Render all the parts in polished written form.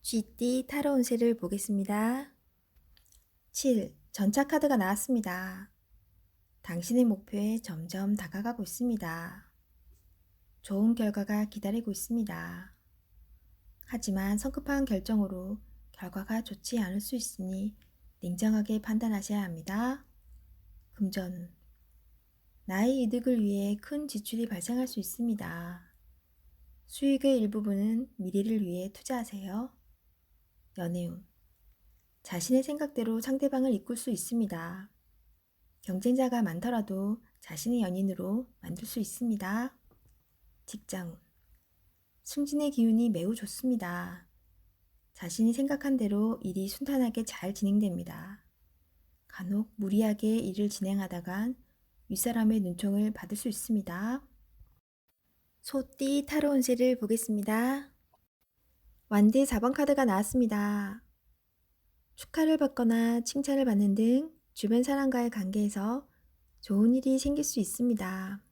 쥐띠 타로 운세를 보겠습니다. 7. 전차 카드가 나왔습니다. 당신의 목표에 점점 다가가고 있습니다. 좋은 결과가 기다리고 있습니다. 하지만 성급한 결정으로 결과가 좋지 않을 수 있으니 냉정하게 판단하셔야 합니다. 금전. 나의 이득을 위해 큰 지출이 발생할 수 있습니다. 수익의 일부분은 미래를 위해 투자하세요. 연애운. 자신의 생각대로 상대방을 이끌 수 있습니다. 경쟁자가 많더라도 자신의 연인으로 만들 수 있습니다. 직장운. 승진의 기운이 매우 좋습니다. 자신이 생각한 대로 일이 순탄하게 잘 진행됩니다. 간혹 무리하게 일을 진행하다간 윗사람의 눈총을 받을 수 있습니다. 소띠 타로 운세를 보겠습니다. 완드 4번 카드가 나왔습니다. 축하를 받거나 칭찬을 받는 등 주변 사람과의 관계에서 좋은 일이 생길 수 있습니다.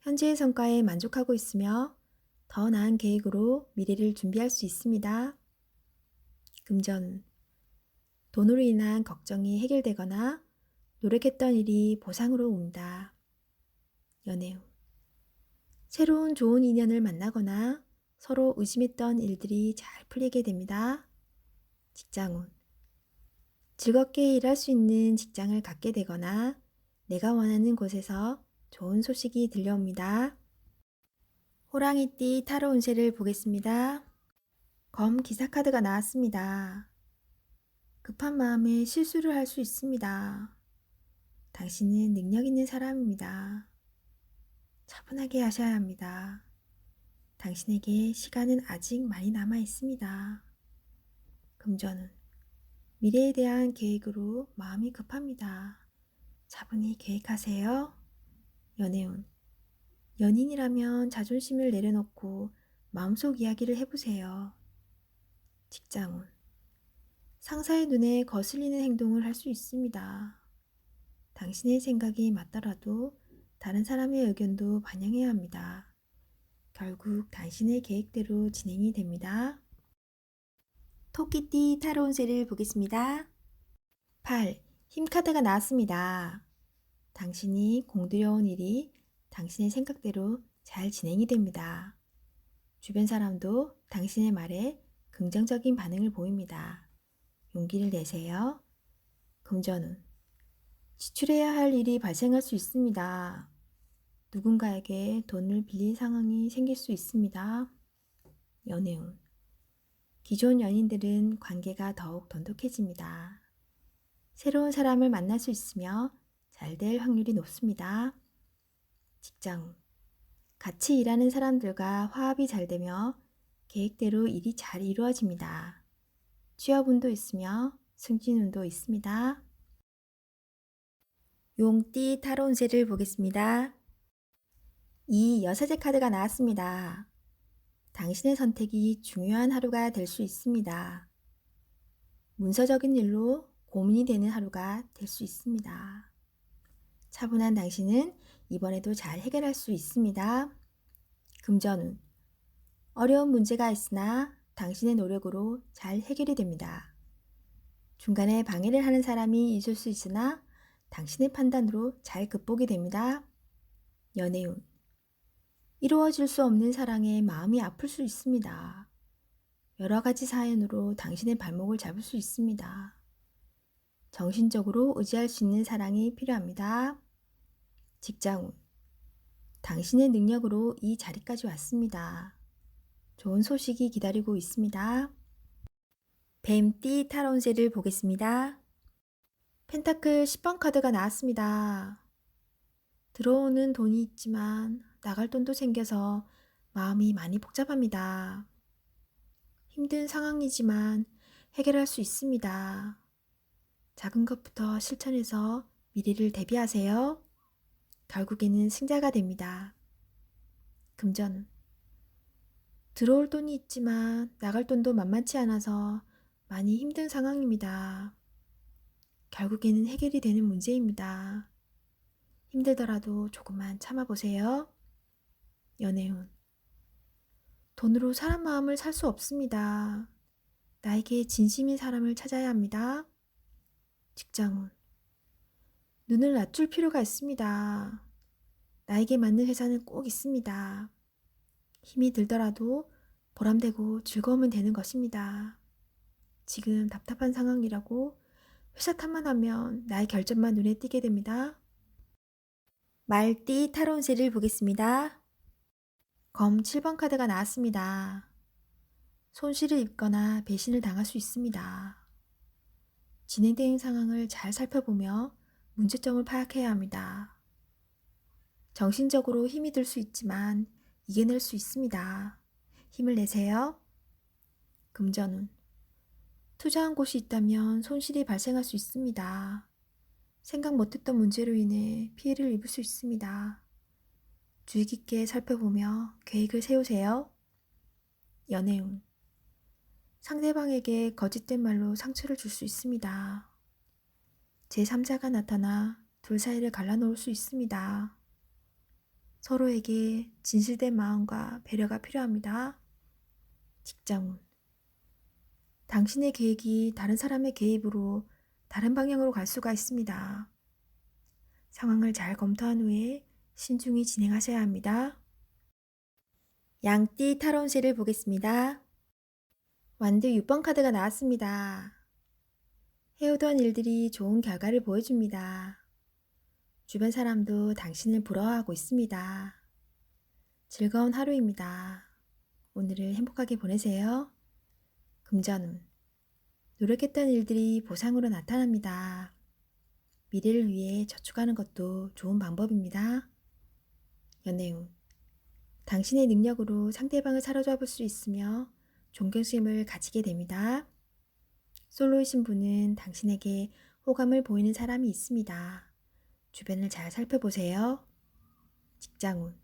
현재의 성과에 만족하고 있으며 더 나은 계획으로 미래를 준비할 수 있습니다. 금전. 돈으로 인한 걱정이 해결되거나 노력했던 일이 보상으로 온다. 연애운. 새로운 좋은 인연을 만나거나 서로 의심했던 일들이 잘 풀리게 됩니다. 직장운. 즐겁게 일할 수 있는 직장을 갖게 되거나 내가 원하는 곳에서 좋은 소식이 들려옵니다. 호랑이띠 타로 운세를 보겠습니다. 검 기사 카드가 나왔습니다. 급한 마음에 실수를 할 수 있습니다. 당신은 능력 있는 사람입니다. 차분하게 하셔야 합니다. 당신에게 시간은 아직 많이 남아 있습니다. 금전운. 미래에 대한 계획으로 마음이 급합니다. 차분히 계획하세요. 연애운. 연인이라면 자존심을 내려놓고 마음속 이야기를 해보세요. 직장운. 상사의 눈에 거슬리는 행동을 할 수 있습니다. 당신의 생각이 맞더라도 다른 사람의 의견도 반영해야 합니다. 결국 당신의 계획대로 진행이 됩니다. 토끼띠 타로 운세를 보겠습니다. 8. 힘 카드가 나왔습니다. 당신이 공들여온 일이 당신의 생각대로 잘 진행이 됩니다. 주변 사람도 당신의 말에 긍정적인 반응을 보입니다. 용기를 내세요. 금전운. 지출해야 할 일이 발생할 수 있습니다. 누군가에게 돈을 빌릴 상황이 생길 수 있습니다. 연애운. 기존 연인들은 관계가 더욱 돈독해집니다. 새로운 사람을 만날 수 있으며 잘 될 확률이 높습니다. 직장. 같이 일하는 사람들과 화합이 잘 되며 계획대로 일이 잘 이루어집니다. 취업운도 있으며 승진운도 있습니다. 용띠 타로 운세를 보겠습니다. 이 여사제 카드가 나왔습니다. 당신의 선택이 중요한 하루가 될 수 있습니다. 문서적인 일로 고민이 되는 하루가 될 수 있습니다. 차분한 당신은 이번에도 잘 해결할 수 있습니다. 금전운. 어려운 문제가 있으나 당신의 노력으로 잘 해결이 됩니다. 중간에 방해를 하는 사람이 있을 수 있으나 당신의 판단으로 잘 극복이 됩니다. 연애운. 이루어질 수 없는 사랑에 마음이 아플 수 있습니다. 여러 가지 사연으로 당신의 발목을 잡을 수 있습니다. 정신적으로 의지할 수 있는 사랑이 필요합니다. 직장운. 당신의 능력으로 이 자리까지 왔습니다. 좋은 소식이 기다리고 있습니다. 뱀띠 타로 운세를 보겠습니다. 펜타클 10번 카드가 나왔습니다. 들어오는 돈이 있지만 나갈 돈도 생겨서 마음이 많이 복잡합니다. 힘든 상황이지만 해결할 수 있습니다. 작은 것부터 실천해서 미래를 대비하세요. 결국에는 승자가 됩니다. 금전. 들어올 돈이 있지만 나갈 돈도 만만치 않아서 많이 힘든 상황입니다. 결국에는 해결이 되는 문제입니다. 힘들더라도 조금만 참아보세요. 연애운. 돈으로 사람 마음을 살 수 없습니다. 나에게 진심인 사람을 찾아야 합니다. 직장운. 눈을 낮출 필요가 있습니다. 나에게 맞는 회사는 꼭 있습니다. 힘이 들더라도 보람되고 즐거우면 되는 것입니다. 지금 답답한 상황이라고 회사 탓만 하면 나의 결점만 눈에 띄게 됩니다. 말띠 타로운세를 보겠습니다. 검 7번 카드가 나왔습니다. 손실을 입거나 배신을 당할 수 있습니다. 진행되는 상황을 잘 살펴보며 문제점을 파악해야 합니다. 정신적으로 힘이 들 수 있지만 이겨낼 수 있습니다. 힘을 내세요. 금전운. 투자한 곳이 있다면 손실이 발생할 수 있습니다. 생각 못했던 문제로 인해 피해를 입을 수 있습니다. 주의 깊게 살펴보며 계획을 세우세요. 연애운. 상대방에게 거짓된 말로 상처를 줄 수 있습니다. 제3자가 나타나 둘 사이를 갈라놓을 수 있습니다. 서로에게 진실된 마음과 배려가 필요합니다. 직장운. 당신의 계획이 다른 사람의 개입으로 다른 방향으로 갈 수가 있습니다. 상황을 잘 검토한 후에 신중히 진행하셔야 합니다. 양띠 타로운세를 보겠습니다. 완드 6번 카드가 나왔습니다. 해오던 일들이 좋은 결과를 보여줍니다. 주변 사람도 당신을 부러워하고 있습니다. 즐거운 하루입니다. 오늘을 행복하게 보내세요. 금전운. 노력했던 일들이 보상으로 나타납니다. 미래를 위해 저축하는 것도 좋은 방법입니다. 연애운. 당신의 능력으로 상대방을 사로잡을 수 있으며 존경심을 가지게 됩니다. 솔로이신 분은 당신에게 호감을 보이는 사람이 있습니다. 주변을 잘 살펴보세요. 직장운.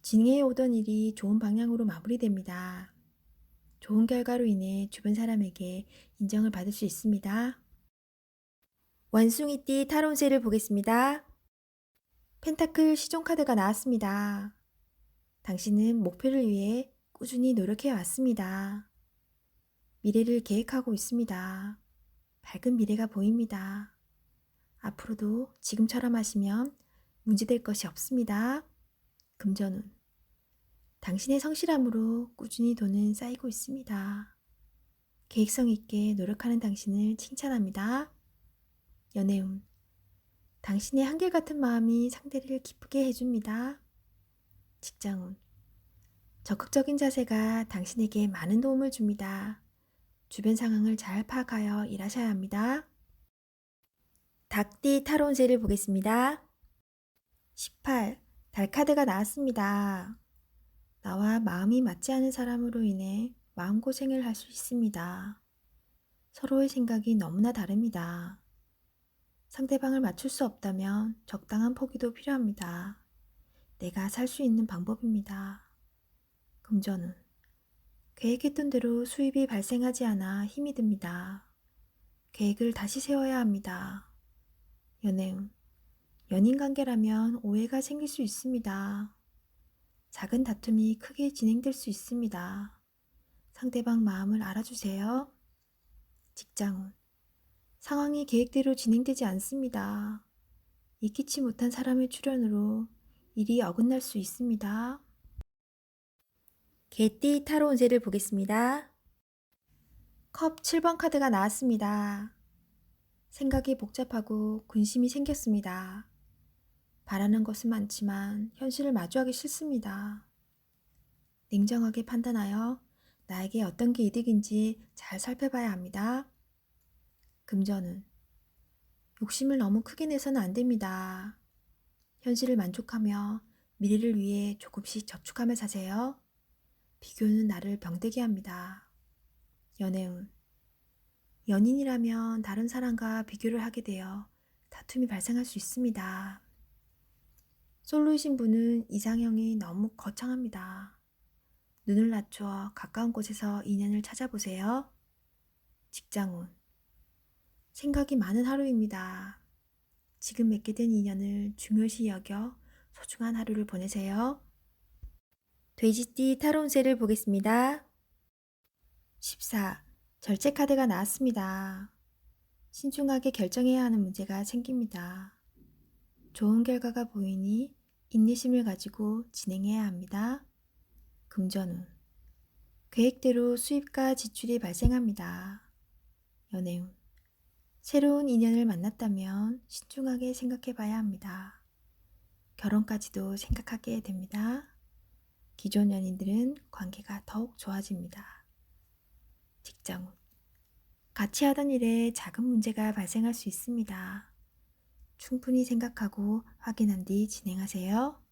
진행해 오던 일이 좋은 방향으로 마무리됩니다. 좋은 결과로 인해 주변 사람에게 인정을 받을 수 있습니다. 원숭이띠 타로운세를 보겠습니다. 펜타클 시종 카드가 나왔습니다. 당신은 목표를 위해 꾸준히 노력해 왔습니다. 미래를 계획하고 있습니다. 밝은 미래가 보입니다. 앞으로도 지금처럼 하시면 문제될 것이 없습니다. 금전운. 당신의 성실함으로 꾸준히 돈은 쌓이고 있습니다. 계획성 있게 노력하는 당신을 칭찬합니다. 연애운. 당신의 한결같은 마음이 상대를 기쁘게 해줍니다. 직장운. 적극적인 자세가 당신에게 많은 도움을 줍니다. 주변 상황을 잘 파악하여 일하셔야 합니다. 닭띠 타로운세를 보겠습니다. 18. 달 카드가 나왔습니다. 나와 마음이 맞지 않은 사람으로 인해 마음고생을 할 수 있습니다. 서로의 생각이 너무나 다릅니다. 상대방을 맞출 수 없다면 적당한 포기도 필요합니다. 내가 살 수 있는 방법입니다. 금전운. 계획했던 대로 수입이 발생하지 않아 힘이 듭니다. 계획을 다시 세워야 합니다. 연애운. 연인 관계라면 오해가 생길 수 있습니다. 작은 다툼이 크게 진행될 수 있습니다. 상대방 마음을 알아주세요. 직장운. 상황이 계획대로 진행되지 않습니다. 예기치 못한 사람의 출현으로 일이 어긋날 수 있습니다. 개띠 타로 운세를 보겠습니다. 컵 7번 카드가 나왔습니다. 생각이 복잡하고 근심이 생겼습니다. 바라는 것은 많지만 현실을 마주하기 싫습니다. 냉정하게 판단하여 나에게 어떤 게 이득인지 잘 살펴봐야 합니다. 금전운. 욕심을 너무 크게 내서는 안 됩니다. 현실을 만족하며 미래를 위해 조금씩 저축하며 사세요. 비교는 나를 병들게 합니다. 연애운. 연인이라면 다른 사람과 비교를 하게 되어 다툼이 발생할 수 있습니다. 솔로이신 분은 이상형이 너무 거창합니다. 눈을 낮추어 가까운 곳에서 인연을 찾아보세요. 직장운. 생각이 많은 하루입니다. 지금 맺게 된 인연을 중요시 여겨 소중한 하루를 보내세요. 돼지띠 타로 운세를 보겠습니다. 14. 절제 카드가 나왔습니다. 신중하게 결정해야 하는 문제가 생깁니다. 좋은 결과가 보이니 인내심을 가지고 진행해야 합니다. 금전운. 계획대로 수입과 지출이 발생합니다. 연애운. 새로운 인연을 만났다면 신중하게 생각해 봐야 합니다. 결혼까지도 생각하게 됩니다. 기존 연인들은 관계가 더욱 좋아집니다. 직장운. 같이 하던 일에 작은 문제가 발생할 수 있습니다. 충분히 생각하고 확인한 뒤 진행하세요.